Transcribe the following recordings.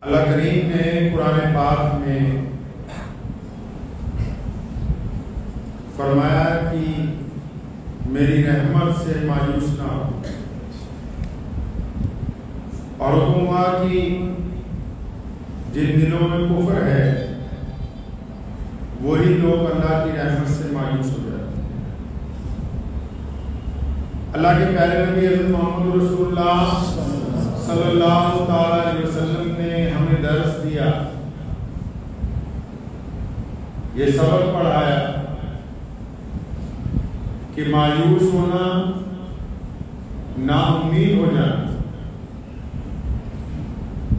اللہ کریم نے قرآن پاک میں فرمایا کہ میری رحمت سے مایوس نہ ہو، اور حکم ہوا کہ جن دلوں میں کفر ہے وہی لوگ اللہ کی رحمت سے مایوس ہو جاتے ہیں۔ اللہ کے پیارے نبی حضرت محمد رسول اللہ صلی اللہ تعالی علیہ وسلم نے ہمیں درس دیا، یہ سبق پڑھایا کہ مایوس ہونا، نا امید ہو جانا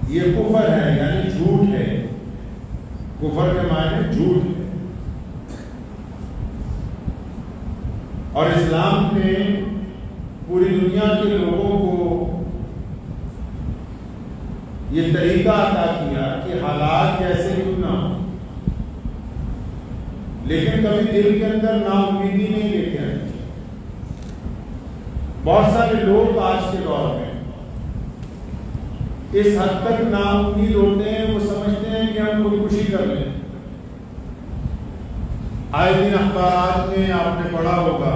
یہ کفر ہے، یعنی جھوٹ ہے۔ کفر کے معنی جھوٹ ہے، اور اسلام نے پوری دنیا کے لوگوں کو یہ طریقہ عطا کیا کہ حالات کیسے کیوں نہ ہو، لیکن کبھی دل کے اندر نا امیدی نہیں لے کے آئی۔ بہت سارے لوگ آج کے دور میں اس حد تک نا امید ہوتے ہیں، وہ سمجھتے ہیں کہ ہم خودکشی کر لیں۔ آئے دن اخبارات میں آپ نے پڑھا ہوگا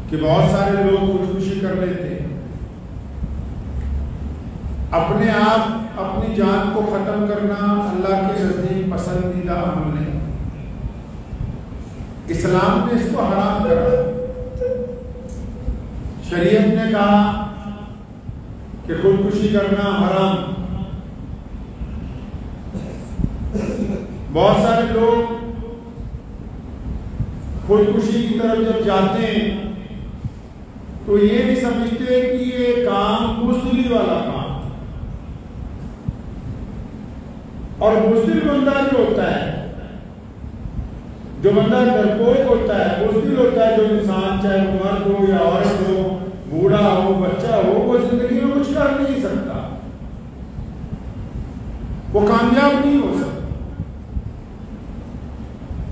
کہ بہت سارے لوگ خودکشی کر لیتے ہیں، اپنے آپ اپنی جان کو ختم کرنا اللہ کے نزدیک پسندیدہ عمل نہیں۔ اسلام نے اس کو حرام کرا۔ شریعت نے کہا کہ خودکشی کرنا حرام۔ بہت سارے لوگ خودکشی کی طرف جب جاتے ہیں تو یہ نہیں سمجھتے کہ یہ کام بزدلی والا کام، اور بزدل بندہ جو ہوتا ہے، جو بندہ ڈرپوک ہوتا ہے، بزدل ہوتا ہے جو انسان، چاہے وہ مرد ہو یا عورت ہو، بوڑھا ہو بچہ ہو، وہ زندگی میں کچھ کر نہیں سکتا، وہ کامیاب نہیں ہو سکتا۔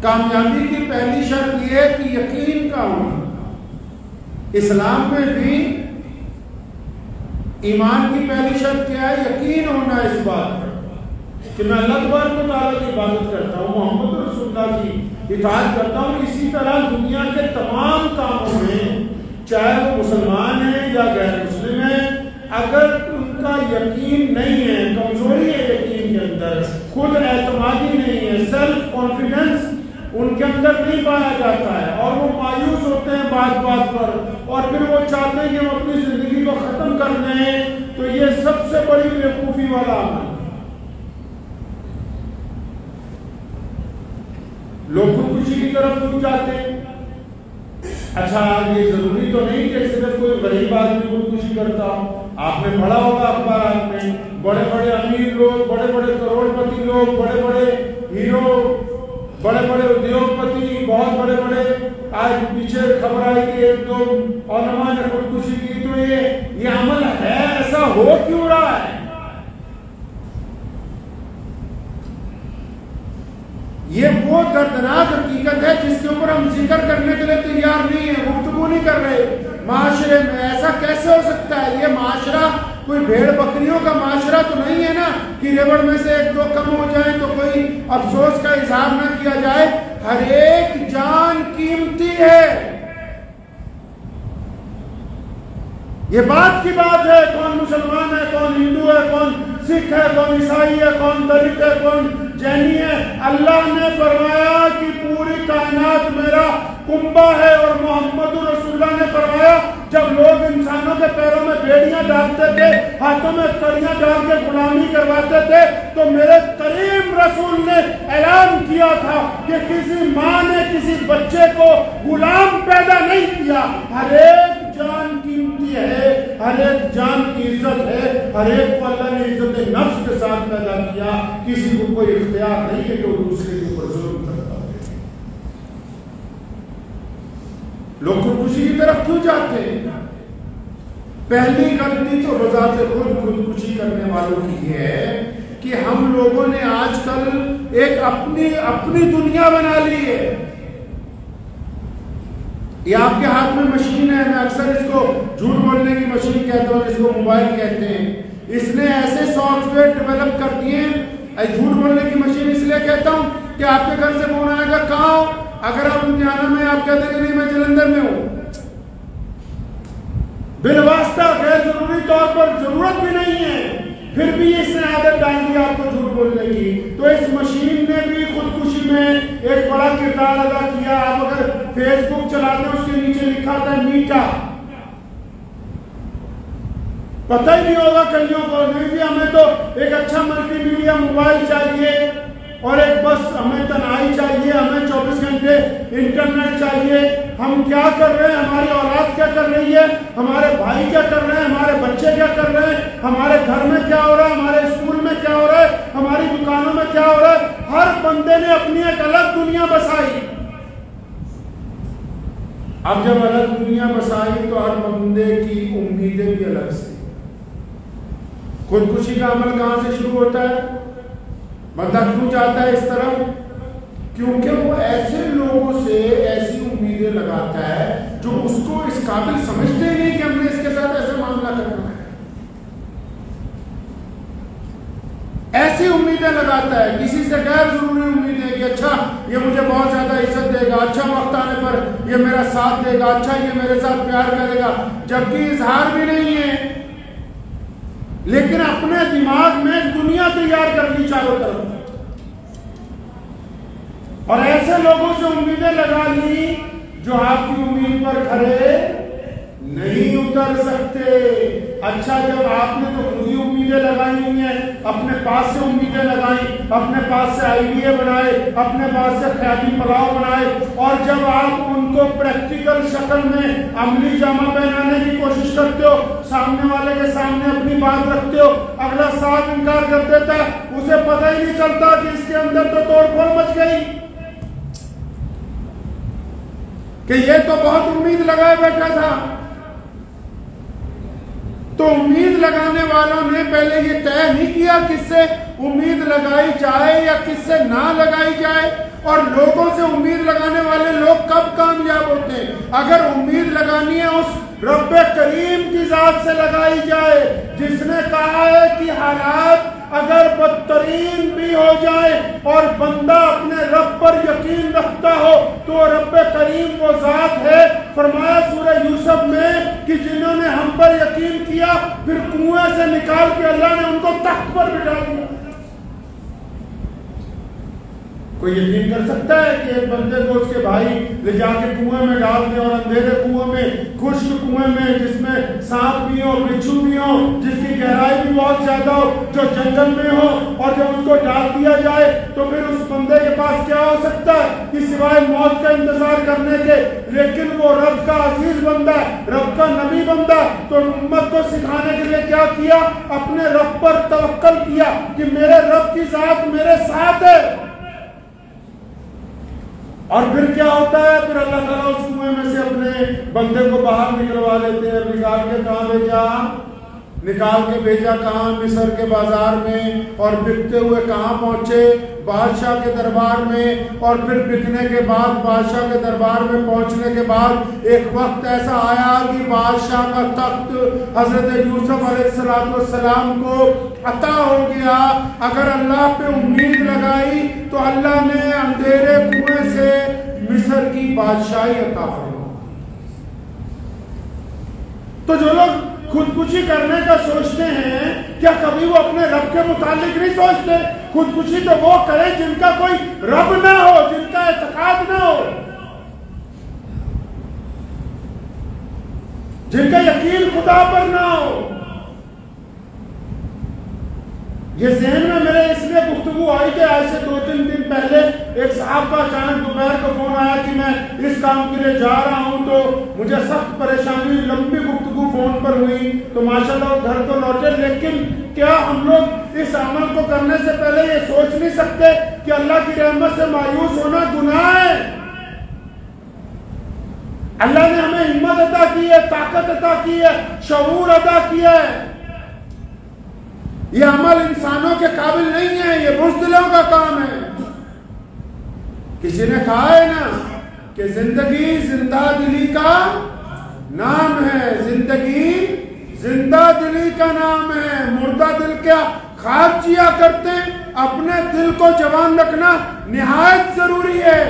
کامیابی کی پہلی شرط یہ ہے کہ یقین کا ہونا۔ اسلام میں بھی ایمان کی پہلی شرط کیا ہے؟ یقین ہونا اس بات پر کہ میں اللہ تبارک و تعالیٰ کی عبادت کرتا ہوں، محمد رسول اللہ کی اطاعت کرتا ہوں۔ اسی طرح دنیا کے تمام کاموں میں، چاہے وہ مسلمان ہیں یا غیر مسلم ہیں، اگر ان کا یقین نہیں ہے، کمزوری ہے یقین کے اندر، خود اعتمادی نہیں ہے، سیلف کانفیڈنس ان کے اندر نہیں پایا جاتا ہے، اور وہ مایوس ہوتے ہیں بات بات پر، اور پھر وہ چاہتے ہیں کہ ہم اپنی زندگی کو ختم کر دیں، تو یہ سب سے بڑی بیوقوفی والا عمل ہے۔ لوگ خودکشی کی طرف کیوں جاتے ہیں؟ اچھا، یہ ضروری تو نہیں کہ صرف کوئی غریب آدمی خودکشی کرتا ہو۔ آپ نے پڑھا ہوگا اخبارات میں، بڑے بڑے امیر لوگ، بڑے بڑے کروڑ پتی لوگ، بڑے بڑے ہیرو، بڑے بڑے ادیوگ پتی، بہت بڑے بڑے، آج پیچھے خبر آئی کہ ایک دو علماء نے خودکشی کی۔ تو یہ عمل ہے، ایسا ہو کیوں رہا ہے؟ یہ وہ دردناک حقیقت ہے جس کے اوپر ہم ذکر کرنے کے لیے تیار نہیں ہیں، گفتگو نہیں کر رہے۔ معاشرے میں ایسا کیسے ہو سکتا ہے؟ یہ معاشرہ کوئی بھیڑ بکریوں کا معاشرہ تو نہیں ہے نا کہ ریوڑ میں سے ایک دو کم ہو جائیں تو کوئی افسوس کا اظہار نہ کیا جائے۔ ہر ایک جان قیمتی ہے، یہ بات کی بات ہے۔ کون مسلمان ہے، کون ہندو ہے، کون سکھ ہے، کون عیسائی ہے، کون دلت ہے، کون جینی ہے؟ اللہ نے فرمایا کہ پوری کائنات میرا کنبہ ہے، اور محمد رسول اللہ نے فرمایا جب لوگ انسانوں کے پیروں میں بیڑیاں ڈالتے تھے، ہاتھوں میں کڑیاں ڈال کے غلامی کرواتے تھے، تو میرے کریم رسول نے اعلان کیا تھا کہ کسی ماں نے کسی بچے کو غلام پیدا نہیں کیا۔ ہر ایک جان قیمتی ہے، ہر ایک جان کی عزت ہے، ہر ایک کو اللہ نے عزت نفس کے ساتھ پیدا کیا۔ کسی کو کوئی اختیار نہیں ہے کہ وہ دوسرے کے اوپر ظلم کرتا ہے۔ لوگ خودکشی کی طرف کیوں جاتے ہیں؟ پہلی غلطی تو بذات خود خودکشی کرنے والوں کی یہ ہے کہ ہم لوگوں نے آج کل ایک اپنی دنیا بنا لی ہے۔ یہ آپ کے ہاتھ میں مشین ہے، میں اکثر اس کو جھوٹ بولنے کی مشین کہتا ہوں، اس کو موبائل کہتے ہیں۔ اس نے ایسے سافٹ ویئر ڈیولپ کر دیے ہیں. جھوٹ بولنے کی مشین اس لیے کہتا ہوں کہ آپ کے گھر سے فون آئے گا کہاں ہو, اگر آپ امتحانہ میں آپ کہتے ہیں کہ نہیں میں جلندھر میں ہوں, بالواسطہ غیر ضروری طور پر ضرورت بھی نہیں ہے, پھر بھی اس نے عادت ڈال دی آپ کو جھوٹ بولنے کی. تو اس مشین نے بھی خودکشی میں ایک بڑا کردار ادا کیا. آپ اگر فیس بک چلاتے ہیں اس کے نیچے لکھا تھا میٹا, پتہ ہی نہیں ہوگا کئیوں کو, نہیں بھی ہمیں تو ایک اچھا ملٹی میڈیا موبائل چاہیے اور ایک بس ہمیں تنہائی چاہیے, ہمیں 24 گھنٹے انٹرنیٹ چاہیے. ہم کیا کر رہے ہیں, ہماری اولاد کیا کر رہی ہے, ہمارے بھائی کیا کر رہے ہیں, ہمارے بچے کیا کر رہے ہیں, ہمارے گھر میں کیا ہو رہا ہے, ہمارے اسکول میں کیا ہو رہا ہے, ہماری دکانوں میں کیا ہو رہا ہے. ہر بندے نے اپنی ایک الگ دنیا بسائی. اب جب الگ دنیا بسائی تو ہر بندے کی امیدیں بھی الگ سے. خودکشی کا عمل کہاں سے شروع ہوتا ہے, بندہ کیوں جاتا ہے اس طرف, کیونکہ وہ ایسے لوگوں سے ایسی امیدیں لگاتا ہے جو اس کو اس قابل سمجھتے ہی نہیں کہ ہم نے اس کے ساتھ ایسے معاملہ کرنا ہے. ایسی امیدیں لگاتا ہے, کسی سے غیر ضروری امیدیں کہ اچھا یہ مجھے بہت زیادہ عزت دے گا, اچھا وقت آنے پر یہ میرا ساتھ دے گا, اچھا یہ میرے ساتھ پیار کرے گا, جبکہ اظہار بھی نہیں ہے, لیکن اپنے دماغ میں دنیا تیار کر لی چاروں طرف. اور ایسے لوگوں سے امیدیں لگا لی جو آپ کی امید پر کھڑے نہیں اتر سکتے. اچھا جب آپ نے تو خود ہی امیدیں لگائی ہوئی ہیں, اپنے پاس سے امیدیں لگائیں, اپنے پاس سے آئیڈیا بنائے, اپنے پاس سے خیالی پلاؤ بنائے, اور جب آپ ان کو پریکٹیکل شکل میں عملی جامہ پہنانے کی کوشش کرتے ہو, سامنے والے کے سامنے اپنی بات رکھتے ہو, اگلا صاحب انکار کر دیتا ہے, اسے پتہ ہی نہیں چلتا کہ اس کے اندر تو توڑ پھوڑ مچ گئی کہ یہ تو بہت امید لگائے بیٹھا تھا. تو امید لگانے والوں نے پہلے یہ طے نہیں کیا کس سے امید لگائی جائے یا کس سے نہ لگائی جائے. اور لوگوں سے امید لگانے والے لوگ کب کامیاب ہوتے ہیں, اگر امید لگانی ہے اس رب کریم کی ذات سے لگائی جائے جس نے کہا ہے کہ حالات اگر بدترین بھی ہو جائے اور بندہ اپنے رب پر یقین رکھتا ہو تو رب کریم وہ ذات ہے. فرمایا سورہ یوسف میں کہ جنہوں نے ہم پر یقین کیا پھر کنویں سے نکال کے اللہ نے ان کو تخت پر بٹھا دیا. کوئی یقین کر سکتا ہے کہ ایک بندے کو اس کے بھائی لے جا کے کنویں میں ڈال دے, اور اندھیرے کنویں میں, خشک کنویں میں جس میں سانپ بھی ہو, بچھو بھی ہو, جس کی گہرائی بھی بہت زیادہ ہو, جو جنگل میں ہو, اور جب اس کو ڈال دیا جائے تو پھر اس بندے کے پاس کیا ہو سکتا ہے کہ سوائے موت کا انتظار کرنے کے. لیکن وہ رب کا عزیز بندہ ہے, رب کا نبی بندہ, تو امت کو سکھانے کے لیے کیا کیا, اپنے رب پر توکل کیا کہ میرے رب کی ذات میرے ساتھ ہے. اور پھر کیا ہوتا ہے, پھر اللہ تعالیٰ اس کنویں میں سے اپنے بندے کو باہر نکلوا لیتے ہیں. نکال کے کہاں بھیجا, نکال کے بھیجا کہاں, مصر کے بازار میں, اور بکتے ہوئے کہاں پہنچے, بادشاہ کے دربار میں. اور پھر بکنے کے بعد بادشاہ کے دربار میں پہنچنے کے بعد ایک وقت ایسا آیا کہ بادشاہ کا تخت حضرت یوسف علیہ السلام کو عطا ہو گیا. اگر اللہ پہ امید لگائی تو اللہ نے اندھیرے کنویں سے مصر کی بادشاہی عطا فرمائی. تو جو لوگ خودکشی کرنے کا سوچتے ہیں, کیا کبھی وہ اپنے رب کے متعلق نہیں سوچتے؟ خودکشی تو وہ کرے جن کا کوئی رب نہ ہو, جن کا اعتقاد نہ ہو, جن کا یقین خدا پر نہ ہو. یہ ذہن میں میرے اس لیے گفتگو آئی کہ آج سے 2-3 دن پہلے ایک صاحب کا اچانک دوپہر کو فون آیا کہ میں اس کام کے لیے جا رہا ہوں, تو مجھے سخت پریشانی, لمبی گفتگو فون پر ہوئی, تو ماشاءاللہ گھر کو لوٹے. لیکن کیا ہم لوگ اس عمل کو کرنے سے پہلے یہ سوچ نہیں سکتے کہ اللہ کی رحمت سے مایوس ہونا گناہ ہے؟ اللہ نے ہمیں ہمت عطا کی ہے, طاقت عطا کی ہے, شعور عطا کیا ہے. یہ عمل انسانوں کے قابل نہیں ہے, یہ بزدلوں کا کام ہے. کسی نے کہا ہے نا کہ زندگی زندہ دلی کا نام ہے, زندگی زندہ دلی کا نام ہے، مردہ دل کیا خواب جیا کرتے ہیں۔ اپنے دل کو جوان رکھنا نہایت ضروری ہے۔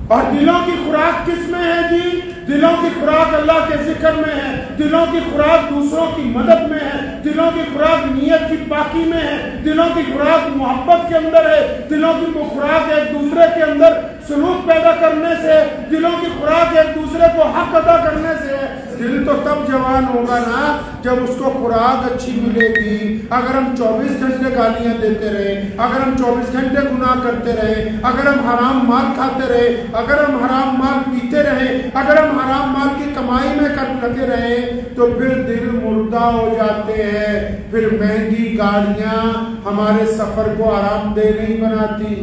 اور دلوں کی خوراک کس میں ہے جی؟ دلوں کی خوراک اللہ کے ذکر میں ہے، دلوں کی خوراک دوسروں کی مدد میں ہے، دلوں کی خوراک نیت کی پاکی میں ہے، دلوں کی خوراک محبت کے اندر ہے، دلوں کی خوراک ایک دوسرے کے اندر سلوک پیدا کرنے سے، دلوں کی خوراک ایک دوسرے کو حق ادا کرنے سے ہے۔ دل تو تب جوان ہوگا نا جب اس کو خوراک اچھی ملے گی۔ اگر ہم 24 گھنٹے گالیاں دیتے رہے، اگر ہم 24 گھنٹے گناہ کرتے رہے، اگر ہم حرام مال کھاتے رہے، اگر ہم حرام مال پیتے رہے، اگر ہم حرام مال کی کمائی میں لگے رہے، تو پھر دل مردہ ہو جاتے ہیں۔ پھر مہنگی گاڑیاں ہمارے سفر کو آرام دہ نہیں بناتی،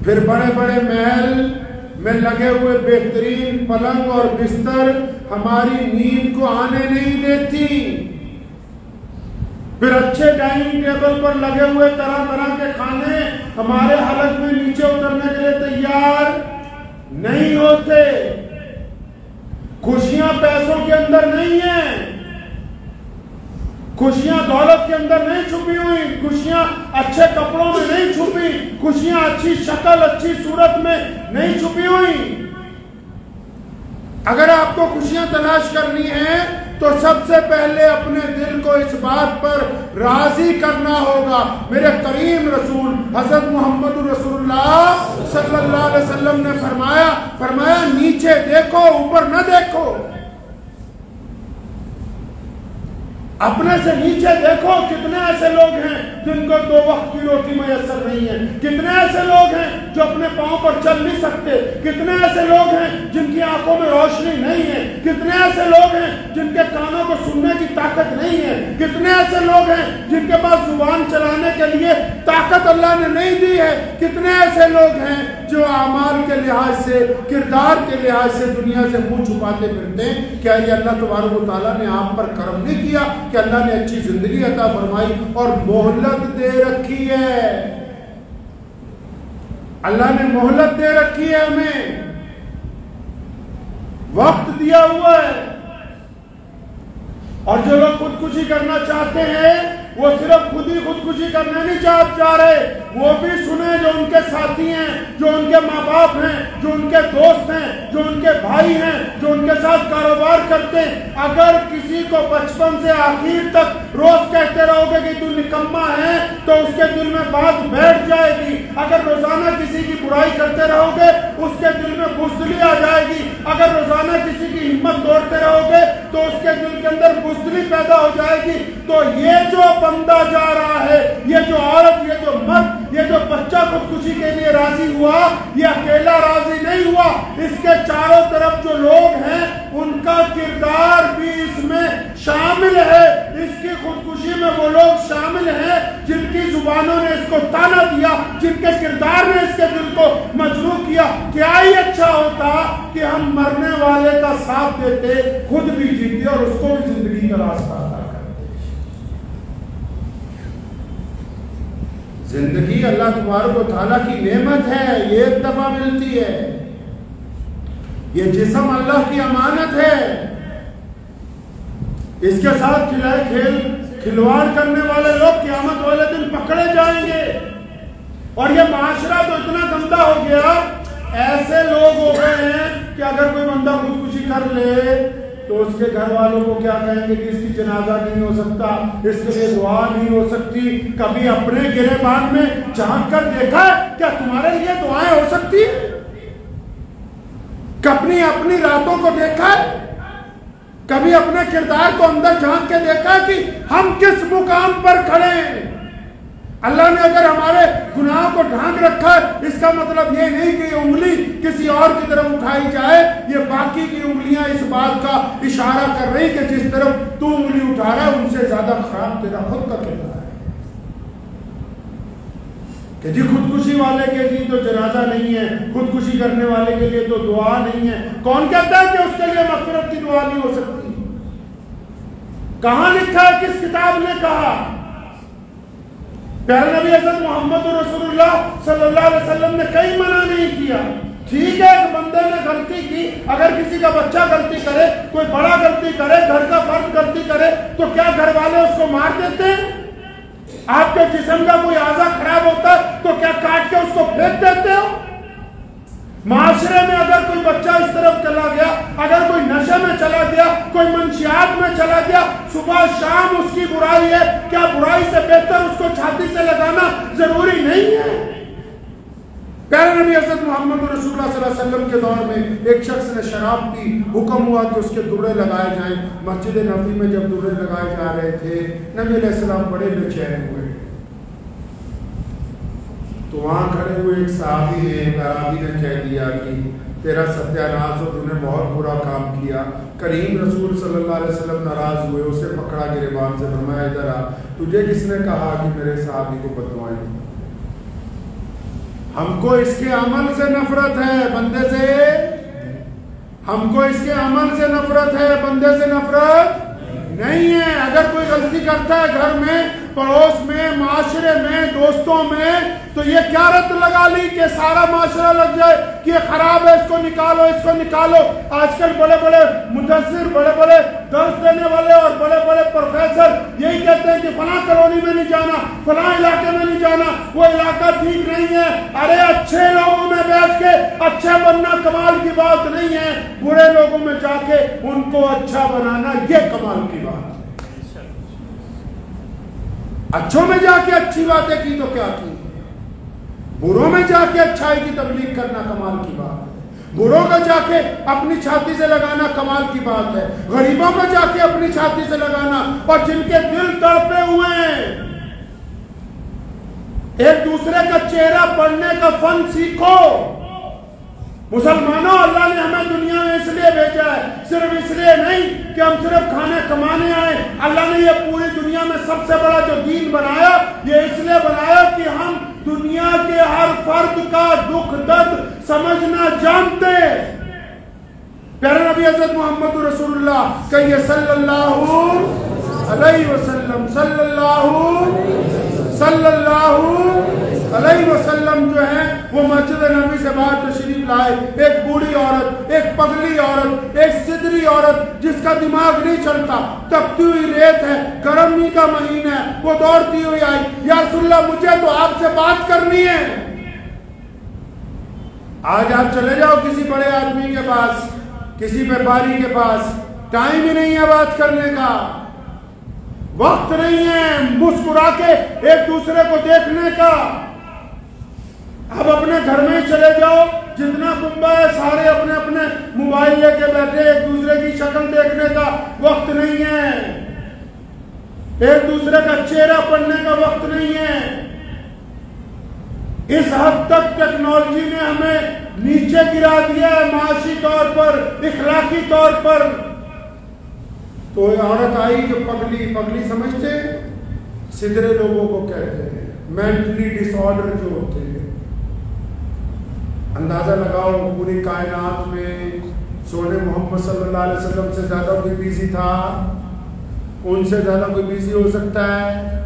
پھر بڑے بڑے محل میں لگے ہوئے بہترین پلنگ اور بستر ہماری نیند کو آنے نہیں دیتی، پھر اچھے ڈائننگ ٹیبل پر لگے ہوئے طرح طرح کے کھانے ہمارے حلق میں نیچے اترنے کے لیے تیار نہیں ہوتے۔ خوشیاں پیسوں کے اندر نہیں ہیں، خوشیاں دولت کے اندر نہیں چھپی ہوئی، خوشیاں اچھے کپڑوں میں نہیں چھپی، خوشیاں اچھی شکل اچھی صورت میں نہیں چھپی ہوئی۔ اگر آپ کو خوشیاں تلاش کرنی ہیں تو سب سے پہلے اپنے دل کو اس بات پر راضی کرنا ہوگا۔ میرے کریم رسول حضرت محمد رسول اللہ صلی اللہ علیہ وسلم نے فرمایا نیچے دیکھو اوپر نہ دیکھو، اپنے سے نیچے دیکھو۔ کتنے ایسے لوگ ہیں جن کو 2 وقت کی روٹی میسر نہیں ہے، کتنے ایسے لوگ ہیں جو اپنے پاؤں پر چل نہیں سکتے، کتنے ایسے لوگ ہیں جن کی آنکھوں میں روشنی نہیں ہے، کتنے ایسے لوگ ہیں جن کے کانوں کو سننے کی طاقت نہیں ہے، کتنے ایسے لوگ ہیں جن کے پاس زبان چلانے کے لیے طاقت اللہ نے نہیں دی ہے، کتنے ایسے لوگ ہیں جو اعمال کے لحاظ سے کردار کے لحاظ سے دنیا سے منہ چھپاتے پھرتے ہیں۔ کیا یہ اللہ تبارک و تعالیٰ نے آپ پر کرم نہیں کیا کہ اللہ نے اچھی زندگی عطا فرمائی اور مہلت دے رکھی ہے؟ اللہ نے مہلت دے رکھی ہے، ہمیں وقت دیا ہوا ہے۔ اور جو لوگ خودکشی کرنا چاہتے ہیں وہ صرف خود ہی خودکشی کرنا نہیں چاہ رہے، وہ بھی سنیں جو ان کے ساتھی ہیں، جو ان کے ماں باپ ہیں، جو ان کے دوست ہیں، جو ان کے بھائی ہیں، جو ان کے ساتھ کاروبار کرتے ہیں۔ اگر کسی کو بچپن سے آخر تک روز کہتے رہو گے کہ تو نکما ہے تو اس کے دل میں بات بیٹھ جائے گی۔ اگر روزانہ کسی کی برائی کرتے رہو گے اس کے دل میں بزدلی آ جائے گی۔ اگر روزانہ کسی کی ہمت توڑتے رہو گے تو اس کے دل کے اندر بزدلی پیدا ہو جائے گی۔ تو یہ جو بندہ جا رہا ہے، یہ جو عورت، یہ جو مرد، یہ جو بچہ خودکشی کے لیے راضی ہوا، یہ اکیلا راضی نہیں ہوا، اس کے چاروں طرف جو لوگ ہیں ان کا کردار بھی اس میں شامل ہے۔ اس کی خودکشی میں وہ لوگ شامل ہیں جن کی زبانوں نے اس کو تانا دیا، جن کے کردار نے اس کے دل کو مجروح کیا۔ کیا ہی اچھا ہوتا کہ ہم مرنے والے کا ساتھ دیتے، خود بھی جیتے اور اس کو بھی زندگی کا راستہ عطا کرتے۔ زندگی اللہ تبارک و تعالیٰ کی نعمت ہے، یہ ایک دفعہ ملتی ہے۔ یہ جسم اللہ کی امانت ہے، اس کے ساتھ کھلواڑ کرنے والے لوگ قیامت والے دن پکڑے جائیں گے۔ اور یہ معاشرہ تو اتنا گندا ہو گیا، ایسے لوگ ہو گئے ہیں کہ اگر کوئی بندہ خودکشی کر لے تو اس کے گھر والوں کو کیا کہیں گے کہ اس کی جنازہ نہیں ہو سکتا، اس کے لیے دعا نہیں ہو سکتی۔ کبھی اپنے گریبان میں جھانک کر دیکھا ہے کیا تمہارے لیے دعائیں ہو سکتی ہیں؟ کبھی اپنی راتوں کو دیکھا ہے؟ کبھی اپنے کردار کو اندر جھانک کے دیکھا کہ ہم کس مقام پر کھڑے ہیں؟ اللہ نے اگر ہمارے گناہوں کو ڈھانک رکھا ہے، اس کا مطلب یہ نہیں کہ یہ انگلی کسی اور کی طرف اٹھائی جائے، یہ باقی کی انگلیاں اس بات کا اشارہ کر رہی کہ جس طرف تو انگلی اٹھا رہا ہے ان سے زیادہ خراب تیرا خود کا کردار ہے۔ کہ جی خودکشی والے کے لیے تو جنازہ نہیں ہے، خودکشی کرنے والے کے لیے تو دعا نہیں ہے۔ کون کہتا ہے کہ اس کے لیے مغفرت کی دعا نہیں ہو سکتی؟ کہاں لکھا ہے؟ کس کتاب نے کہا؟ پیارے نبی حضرت محمد رسول اللہ صلی اللہ علیہ وسلم نے کہیں منع نہیں کیا۔ ٹھیک ہے کہ بندے نے غلطی کی، اگر کسی کا بچہ غلطی کرے، کوئی بڑا غلطی کرے، گھر کا فرد غلطی کرے، تو کیا گھر والے اس کو مار دیتے ہیں؟ آپ کے جسم کا کوئی اعضا خراب ہوتا ہے تو کیا کاٹ کے اس کو پھینک دیتے ہو؟ معاشرے میں اگر کوئی بچہ اس طرف چلا گیا، اگر کوئی نشے میں چلا گیا، کوئی منشیات میں چلا گیا، صبح شام اس کی برائی ہے، کیا برائی سے بہتر اس کو چھاتی سے لگانا ضروری نہیں ہے؟ پیارے نبی حضرت محمد رسول اللہ صلی اللہ علیہ وسلم کے دور میں ایک شخص نے شراب پی، حکم ہوا کہ اس کے درے لگائے جائیں۔ مسجد نبوی میں جب درے لگائے جا رہے تھے، نبی علیہ السلام بڑے بےچین ہوئے، تو وہاں کھڑے ہوئے ایک صحابی نے، ایک عربی نے کہہ دیا کہ تیرا ستیہ ناز ہو، تو نے بہت برا کام کیا۔ کریم رسول صلی اللہ علیہ وسلم ناراض ہوئے، اسے پکڑا گریبان سے، فرمایا ادھر آ، تجھے کس نے کہا کہ میرے صحابی کو بددعائیں دیں؟ ہم کو اس کے عمل سے نفرت ہے، بندے سے، ہم کو اس کے عمل سے نفرت ہے، بندے سے نفرت نہیں ہے۔ اگر کوئی غلطی کرتا ہے گھر میں، پڑوس میں، معاشرے میں، دوستوں میں، تو یہ کیا رت لگا لی کہ سارا معاشرہ لگ جائے کہ یہ خراب ہے، اس کو نکالو، اس کو نکالو۔ آج کل بڑے بڑے مدثر، بڑے بڑے درس دینے والے اور بڑے بڑے پروفیسر یہی کہتے ہیں کہ فلاں کالونی میں نہیں جانا، فلاں علاقے میں نہیں جانا، وہ علاقہ ٹھیک نہیں ہے۔ ارے اچھے لوگوں میں بیٹھ کے اچھا بننا کمال کی بات نہیں ہے، برے لوگوں میں جا کے ان کو اچھا بنانا یہ کمال کی بات ہے۔ اچھوں میں جا کے اچھی باتیں کی تو کیا کی، بروں میں جا کے اچھائی کی تبلیغ کرنا کمال کی بات ہے، بروں کا جا کے اپنی چھاتی سے لگانا کمال کی بات ہے، غریبوں کو جا کے اپنی چھاتی سے لگانا، اور جن کے دل تڑپے ہوئے ہیں، ایک دوسرے کا چہرہ پڑھنے کا فن سیکھو۔ مسلمانوں، اللہ نے ہمیں دنیا میں اس لیے بھیجا ہے، صرف اس لیے نہیں کہ ہم صرف کھانے کمانے آئے۔ اللہ نے یہ پوری دنیا میں سب سے بڑا جو دین بنایا، یہ اس لیے بنایا کہ ہم دنیا کے ہر فرد کا دکھ درد سمجھنا جانتے۔ پیارے نبی حضرت محمد رسول اللہ کہیے صلی اللہ علیہ وسلم، صلی اللہ علیہ وسلم جو ہے وہ مسجد نبی سے باہر تشریف لائے۔ ایک بوڑھی عورت، ایک پگلی عورت، ایک سدری عورت جس کا دماغ نہیں چلتا، تپتی ہوئی ریت ہے، گرمی کا مہینہ ہے، وہ دوڑتی ہوئی آئی، یا رسول اللہ مجھے تو آپ سے بات کرنی ہے۔ آج آپ چلے جاؤ کسی بڑے آدمی کے پاس، کسی بیپاری کے پاس، ٹائم ہی نہیں ہے بات کرنے کا، وقت نہیں ہے مسکرا کے ایک دوسرے کو دیکھنے کا۔ اب اپنے گھر میں چلے جاؤ، جتنا کنبہ ہے سارے اپنے اپنے موبائل لے کے بیٹھے، ایک دوسرے کی شکل دیکھنے کا وقت نہیں ہے، ایک دوسرے کا چہرہ پڑھنے کا وقت نہیں ہے۔ اس حد تک ٹیکنالوجی نے ہمیں نیچے گرا دیا ہے، معاشی طور پر، اخلاقی طور پر۔ تو عورت آئی جو پگلی سمجھتے سدرے لوگوں کو کہتے ہیں، مینٹلی ڈس آرڈر جو ہوتے ہیں۔ اندازہ لگاؤ پوری کائنات میں سونے محمد صلی اللہ علیہ وسلم سے زیادہ کوئی بیزی تھا؟ ان سے زیادہ کوئی بیزی ہو سکتا ہے؟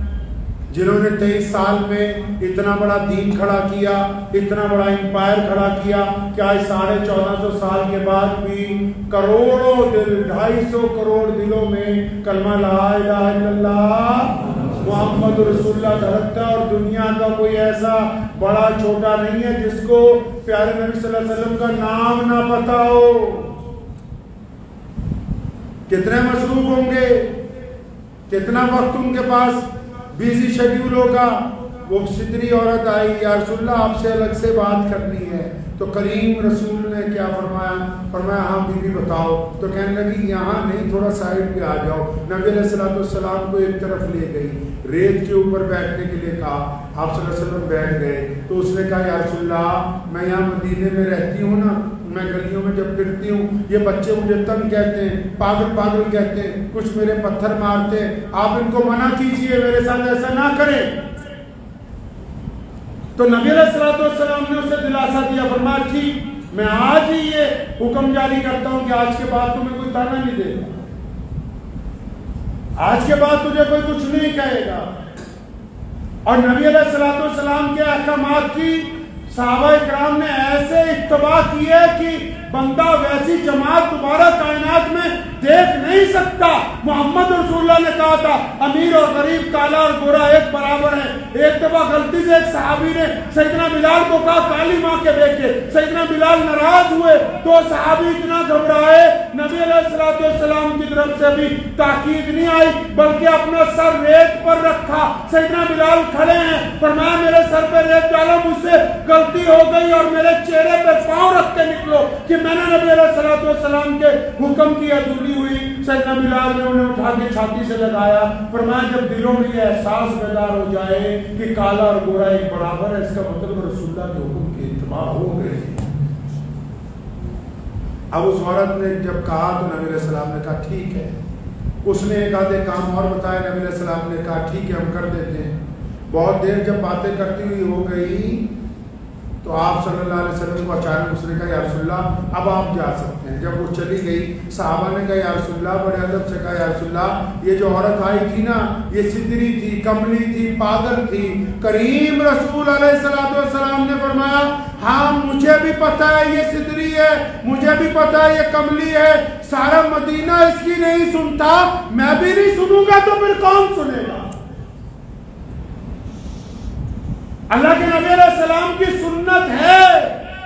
جنہوں نے 23 سال میں اتنا بڑا دین کھڑا کیا، اتنا بڑا امپائر کھڑا کیا، کہ آج 1450 سال کے بعد بھی کروڑوں دل، 250 کروڑ دلوں میں کلمہ لا الہ الا اللہ محمد رسول اللہ دھڑکتا ہے، اور دنیا کا کوئی ایسا بڑا چھوٹا نہیں ہے جس کو پیارے نبی صلی اللہ علیہ وسلم کا نام نہ پتا ہو۔ کتنے مصروف ہوں گے، کتنا وقت ان کے پاس بیزی شیڈیول ہوگا۔ وہ سدری عورت آئی، یا رسول اللہ آپ سے الگ سے بات کرنی ہے۔ تو کریم رسول نے کیا فرمایا؟ فرمایا ہاں بی بی بتاؤ۔ تو کہنے لگی یہاں نہیں، تھوڑا سائڈ پہ آ جاؤ۔ نبی علیہ السلام کو ایک طرف لے گئی، ریت کے اوپر بیٹھنے کے لیے کہا، آپ صلی اللہ علیہ وسلم بیٹھ گئے۔ تو اس نے کہا یا رسول اللہ میں یہاں مدینے میں رہتی ہوں نا، میں گلیوں میں جب پھرتی ہوں یہ بچے مجھے تنگ کہتے ہیں، پاگل کہتے ہیں، کچھ میرے پتھر مارتے ہیں، آپ ان کو منع کیجئے، میرے ساتھ ایسا نہ کریں۔ تو نبی علیہ السلام نے اسے دلاسا دیا، فرمایا ٹھیک میں آج ہی یہ حکم جاری کرتا ہوں کہ آج کے بعد تمہیں کوئی تانا نہیں دے گا، آج کے بعد تجھے کوئی کچھ نہیں کہے گا۔ اور نبی علیہ السلام کے احکامات کی صحابہ کرام نے ایسے اتباع کیے کہ بندہ ویسی جماعت دوبارہ کائنات میں دیکھ نہیں سکتا. محمد رسول اللہ نے کہا تھا امیر اور غریب، کالا اور گورا ایک برابر ہے. ایک دفعہ غلطی سے ایک صحابی نے سیدنا بلال کو کہا کالی ماں کے بیٹے. سیدنا بلال ناراض ہوئے تو صحابی اتنا گھبرائے، نبی علیہ السلام کی طرف سے بھی تاکید نہیں آئی بلکہ اپنا سر ریت پر رکھا. سیدنا بلال کھڑے ہیں، فرمایا میرے سر پہ ریت ڈالو، مجھ سے غلطی ہو گئی اور میرے چہرے پہ پاؤں رکھ کے نکلو کہ میں نے نبی علیہ السلام کے حکم کی عدولی ہوئی. سیدنا بلال نے انہیں اٹھا کے چھاتی سے لگایا. فرمایا جب دلوں میں یہ احساس بیدار ہو جائے کہ کالا اور گورا ایک برابر ہے، اس کا مطلب رسول اللہ کے حکم کی اتباع ہو گئی. اب اس عورت نے جب کہا تو نبی علیہ السلام نے کہا ٹھیک ہے. اس نے ایک آدھے کام اور بتایا، نبی علیہ السلام نے کہا ٹھیک ہے ہم کر دیتے ہیں. بہت دیر جب باتیں کرتی ہوئی ہو گئی تو آپ صلی اللہ علیہ وسلم کو اچانک اس نے کہا یا رسول اللہ اب آپ جا سکتے ہیں. جب وہ چلی گئی صحابہ نے کہا یا رسول اللہ، بڑے ادب سے کہا یا رسول اللہ یہ جو عورت آئی تھی نا یہ سدری تھی، کملی تھی، پاگل تھی. کریم رسول علیہ السلام نے فرمایا ہاں مجھے بھی پتا ہے یہ سدری ہے، مجھے بھی پتا ہے یہ کملی ہے، سارا مدینہ اس کی نہیں سنتا، میں بھی نہیں سنوں گا تو پھر کون سنے گا. اللہ کے نبی علیہ السلام کی سنت ہے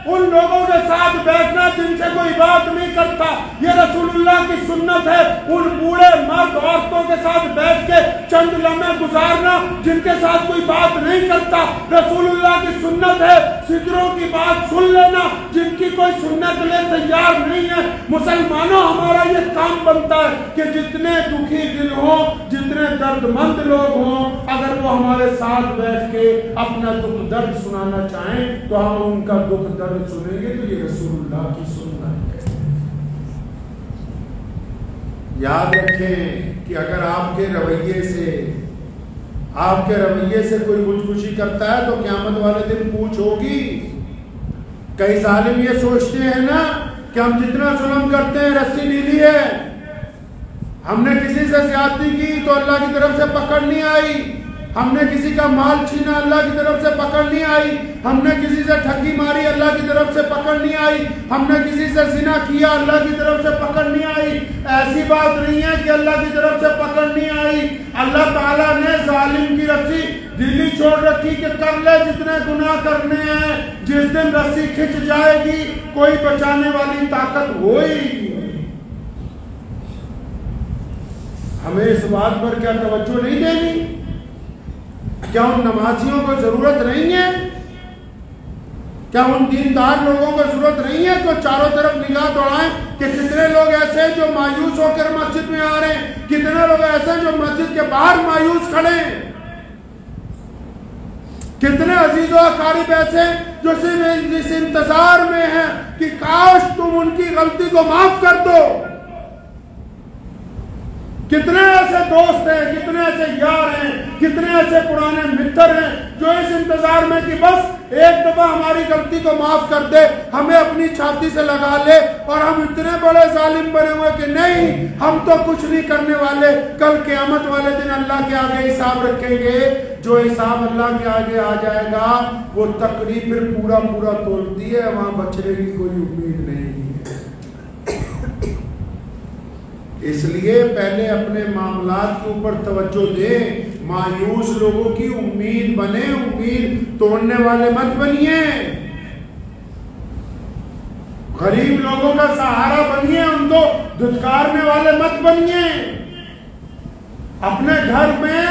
ان لوگوں کے ساتھ بیٹھنا جن سے کوئی بات نہیں کرتا. یہ رسول اللہ کی سنت ہے ان بوڑھے مرد عورتوں کے ساتھ بیٹھ کے چند لمحے گزارنا جن کے ساتھ کوئی بات نہیں کرتا. رسول اللہ کی سنت ہے سدروں کی بات سن لینا جن کی کوئی سننے کے لیے تیار نہیں ہے. مسلمانوں ہمارا یہ کام بنتا ہے کہ جتنے دکھی دل ہوں، جتنے درد مند لوگ ہوں، اگر وہ ہمارے ساتھ بیٹھ کے اپنا دکھ درد سنانا چاہیں تو ہم ان کا دکھ درد سنیں گے. تو یہ رسول اللہ کی سنت ہے. یاد رکھیں کہ اگر آپ کے رویے سے کوئی خودکشی کرتا ہے تو قیامت والے دن پوچھ ہوگی. کئی ظالم یہ سوچتے ہیں نا کہ ہم جتنا ظلم کرتے ہیں رسی ڈھیلی ہے، ہم نے کسی سے زیادتی کی تو اللہ کی طرف سے پکڑ نہیں آئی، ہم نے کسی کا مال چھینا اللہ کی طرف سے پکڑ نہیں آئی، ہم نے کسی سے ٹھگی ماری اللہ کی طرف سے پکڑ نہیں آئی، ہم نے کسی سے زنا کیا اللہ کی طرف سے پکڑ نہیں آئی. ایسی بات نہیں ہے کہ اللہ کی طرف سے پکڑ نہیں آئی. اللہ تعالیٰ نے ظالم کی رسی ڈھیلی چھوڑ رکھی کہ کر لے جتنے گناہ کرنے ہیں. جس دن رسی کھچ جائے گی کوئی بچانے والی طاقت ہوئی. ہمیں اس بات پر کیا توجہ نہیں دینی؟ کیا ان نمازیوں کو ضرورت نہیں ہے؟ کیا ان دیندار لوگوں کو ضرورت نہیں ہے تو چاروں طرف نگاہ دوڑائیں کہ کتنے لوگ ایسے ہیں جو مایوس ہو کر مسجد میں آ رہے ہیں، کتنے لوگ ایسے ہیں جو مسجد کے باہر مایوس کھڑے ہیں، کتنے عزیز و اقارب ایسے ہیں جو صرف اس انتظار میں ہیں کہ کاش تم ان کی غلطی کو معاف کر دو. کتنے ایسے دوست ہیں، کتنے ایسے یار ہیں، کتنے ایسے پرانے متر ہیں جو اس انتظار میں کہ بس ایک دفعہ ہماری غلطی کو معاف کر دے، ہمیں اپنی چھاتی سے لگا لے اور ہم اتنے بڑے ظالم بنے ہوئے کہ نہیں ہم تو کچھ نہیں کرنے والے. کل قیامت والے دن اللہ کے آگے حساب رکھیں گے. جو حساب اللہ کے آگے آ جائے گا وہ تقریب پھر پورا تولتی ہے، وہاں بچنے کی کوئی امید نہیں ہے. اس لیے پہلے اپنے معاملات کے اوپر توجہ دیں. مایوس لوگوں کی امید بنے، امید توڑنے والے مت بنیے. غریب لوگوں کا سہارا بنیے، ان کو دھتکارنے والے مت بنیے. اپنے گھر میں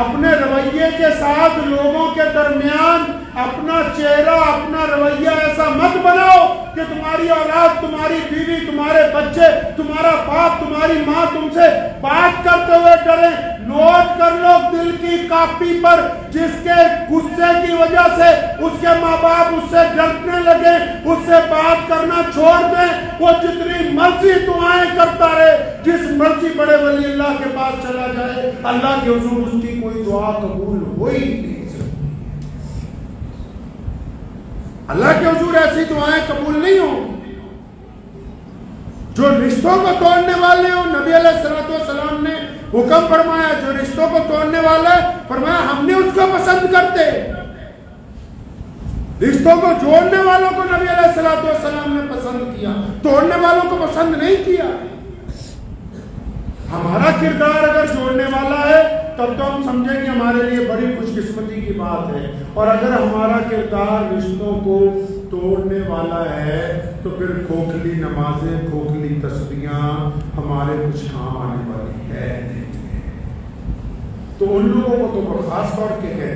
اپنے رویے کے ساتھ لوگوں کے درمیان اپنا چہرہ، اپنا رویہ ایسا مت بناؤ کہ تمہاری اولاد، تمہاری بیوی، تمہارے بچے، تمہارا باپ، تمہاری ماں تم سے بات کرتے ہوئے ڈریں. نوٹ کر لو دل کی کاپی پر جس کے غصے کی وجہ سے اس کے ماں باپ اس سے ڈرنے لگے، اس سے بات کرنا چھوڑ دیں. وہ جتنی مرضی دعائیں کرتا رہے، جس مرضی بڑے ولی اللہ کے پاس چلا جائے، اللہ کے حضور اس کی کوئی دعا قبول ہوئی نہیں. اللہ کے حضور ایسی دعائیں قبول نہیں ہوں. جو رشتوں کو توڑنے والے ہوں، نبی علیہ السلام نے حکم فرمایا جو رشتوں کو توڑنے والا ہے، فرمایا ہم نے اس کو پسند کرتے. رشتوں کو جوڑنے والوں کو نبی علیہ الصلوۃ والسلام نے پسند کیا، توڑنے والوں کو پسند نہیں کیا۔ ہمارا کردار اگر جوڑنے والا ہے تب تو ہم سمجھیں کہ ہمارے لیے بڑی خوش قسمتی کی بات ہے، اور اگر ہمارا کردار رشتوں کو توڑنے والا ہے تو پھر کھوکھلی نمازیں، کھوکھلی تسبیحاں ہمارے کچھ کام آنے والی ہے۔ تو ان لوگوں کو تو خاص طور کے ہے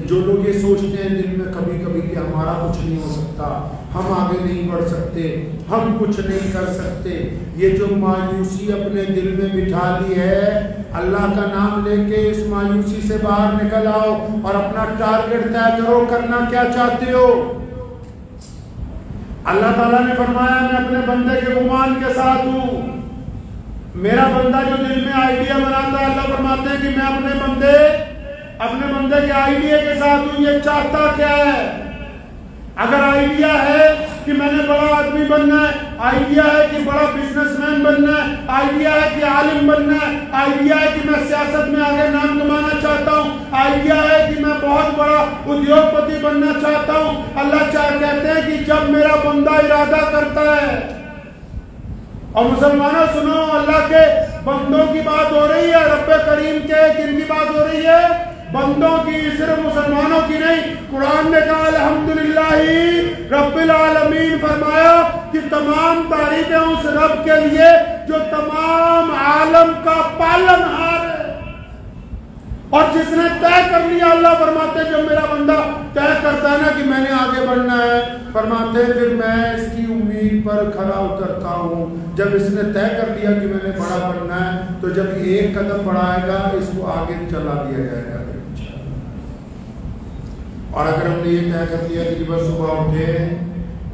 جو لوگ یہ سوچتے ہیں دل میں کبھی کبھی کہ ہمارا کچھ نہیں ہو سکتا، ہم آگے نہیں بڑھ سکتے، ہم کچھ نہیں کر سکتے، یہ جو مایوسی اپنے دل میں بٹھا لی ہے، اللہ کا نام لے کے اس مایوسی سے باہر نکل آؤ اور اپنا ٹارگٹ طے کرو، کرنا کیا چاہتے ہو۔ اللہ تعالیٰ نے فرمایا میں اپنے بندے کے گمان کے ساتھ ہوں۔ میرا بندہ جو دل میں آئیڈیا بناتا ہے، اللہ فرماتے ہیں کہ میں اپنے بندے کے آئیڈیا کے ساتھ ہوں۔ یہ چاہتا کیا ہے؟ اگر آئیڈیا ہے کہ میں نے بڑا آدمی بننا ہے، آئیڈیا ہے کہ بڑا بزنس مین بننا ہے، آئیڈیا ہے کہ عالم بننا ہے، آئیڈیا ہے کہ میں سیاست میں آگے نام کمانا چاہتا ہوں، آئیڈیا ہے کہ میں بہت بڑا ادیوگ پتی بننا چاہتا ہوں، اللہ کہتے ہیں کہ جب میرا بندہ ارادہ کرتا ہے، اور مسلمانوں سنو، اللہ کے بندوں کی بات ہو رہی ہے، رب کریم کے کن کی بات ہو رہی ہے؟ بندوں کی، صرف مسلمانوں کی نہیں۔ قرآن نے کہا الحمدللہ رب العالمین، فرمایا کہ تمام تعریفیں اس رب کے لیے جو تمام عالم کا پالن ہار ہے، اور جس نے طے کر لیا۔ اللہ فرماتے ہیں جب میرا بندہ طے کرتا ہے نا کہ میں نے آگے بڑھنا ہے، فرماتے ہیں پھر میں اس کی امید پر کھڑا اترتا ہوں۔ جب اس نے طے کر لیا کہ میں نے بڑا بڑھنا ہے تو جب ایک قدم بڑھائے گا اس کو آگے چلا دیا جائے گا۔ اور اگر ہم نے یہ طے کر دیا کہ بس صبح اٹھے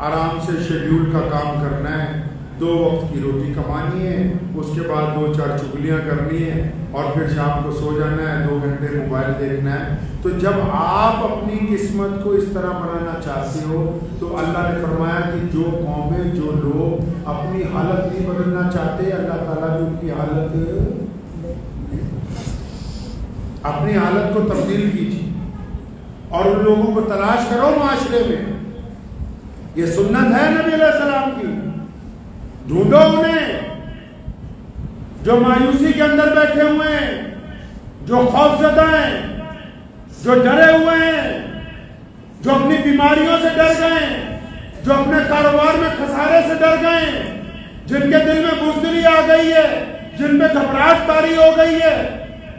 آرام سے شیڈیول کا کام کرنا ہے، 2 وقت کی روٹی کمانی ہے، اس کے بعد 2-4 چگلیاں کرنی ہے، اور پھر شام کو سو جانا ہے، 2 گھنٹے موبائل دیکھنا ہے، تو جب آپ اپنی قسمت کو اس طرح بنانا چاہتے ہو تو اللہ نے فرمایا کہ جو قومیں، جو لوگ اپنی حالت نہیں بدلنا چاہتے، اللہ تعالیٰ بھی ان کی اپنی حالت کو تبدیل کیجیے، اور ان لوگوں کو تلاش کرو معاشرے میں۔ یہ سنت ہے نبی علیہ السلام کی، ڈھونڈو انہیں جو مایوسی کے اندر بیٹھے ہوئے ہیں، جو خوف زدہ ہیں، جو ڈرے ہوئے ہیں، جو اپنی بیماریوں سے ڈر گئے ہیں، جو اپنے کاروبار میں خسارے سے ڈر گئے ہیں، جن کے دل میں بزدلی آ گئی ہے، جن پہ گھبراہٹ طاری ہو گئی ہے،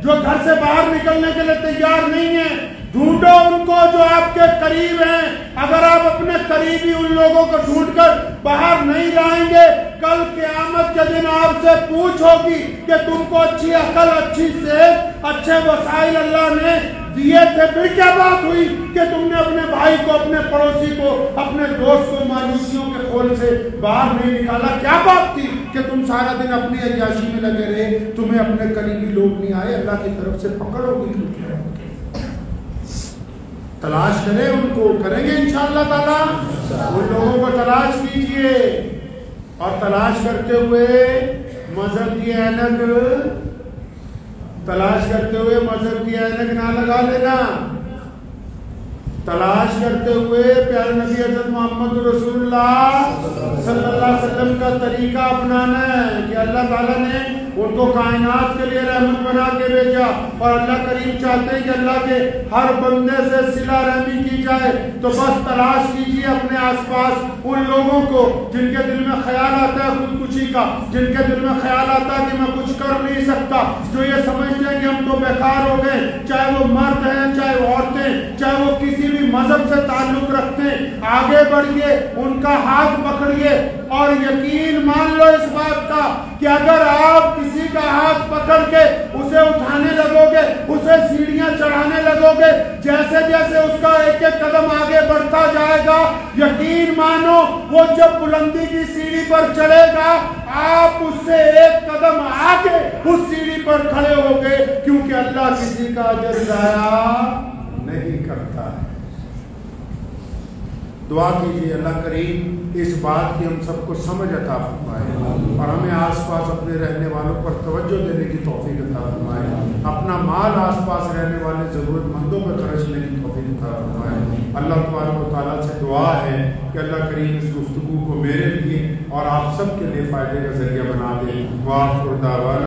جو گھر سے باہر نکلنے کے لیے تیار نہیں ہیں، ڈھونڈو ان کو جو آپ کے قریب ہیں۔ اگر آپ اپنے قریبی ان لوگوں کو ڈھونڈ کر باہر نہیں لائیں گے، کل قیامت کے دن آپ سے پوچھ ہوگی کہ تم کو اچھی عقل، اچھی صحت، اچھے وسائل اللہ نے دیے تھے، پھر کیا بات ہوئی کہ تم نے اپنے بھائی کو، اپنے پڑوسی کو، اپنے دوست کو مایوسیوں کے خول سے باہر نہیں نکالا؟ کیا بات تھی کہ تم سارا دن اپنی عیاشی میں لگے رہے، تمہیں اپنے قریبی لوگ نہیں آئے؟ اللہ کی طرف سے پکڑ ہوگی۔ تلاش کریں ان کو، کریں گے انشاءاللہ تعالیٰ، ان لوگوں کو تلاش کیجئے، اور تلاش کرتے ہوئے مذہب کی اینک، تلاش کرتے ہوئے مذہب کی اینک نہ لگا لینا، تلاش کرتے ہوئے پیارے نبی حضرت محمد رسول اللہ صلی اللہ علیہ وسلم کا طریقہ اپنانا ہے کہ اللہ تعالیٰ نے ان کو کائنات کے لیے رحمت بنا کے بھیجا، اور اللہ کریم چاہتے ہیں کہ اللہ کے ہر بندے سے صلہ رحمی کی جائے۔ تو بس تلاش کیجیے اپنے آس پاس ان لوگوں کو جن کے دل میں خیال آتا ہے خودکشی کا، جن کے دل میں خیال آتا ہے کہ میں کچھ کر نہیں سکتا، جو یہ سمجھتے ہیں کہ ہم تو بیکار ہو گئے، چاہے وہ مرد ہیں، چاہے عورتیں، چاہے وہ کسی بھی مذہب سے تعلق رکھتے ہیں، آگے بڑھیے، ان کا ہاتھ پکڑیے، اور یقین مان لو اس بات کا کہ اگر آپ کسی کا ہاتھ پکڑ کے اسے اٹھانے لگو گے، اسے سیڑھیاں چڑھانے لگو گے، جیسے جیسے اس کا ایک ایک قدم آگے بڑھتا جائے گا، یقین مانو وہ جب بلندی کی سیڑھی پر چڑھے گا، آپ اس سے ایک قدم آگے اس سیڑھی پر کھڑے ہو گے، کیونکہ اللہ کسی کا اجر ضائع نہیں کرتا ہے۔ دعا کیجیے اللہ کریم اس بات کی ہم سب کو سمجھ عطا فرمائے، اور ہمیں آس پاس اپنے رہنے والوں پر توجہ دینے کی توفیق عطا فرمائے، اپنا مال آس پاس رہنے والے ضرورت مندوں پر خرچنے کی توفیق عطا فرمائے۔ اللہ تبارک و تعالیٰ سے دعا ہے کہ اللہ کریم اس گفتگو کو میرے لیے اور آپ سب کے لیے فائدے کا ذریعہ بنا دے۔ وآخر دعوانا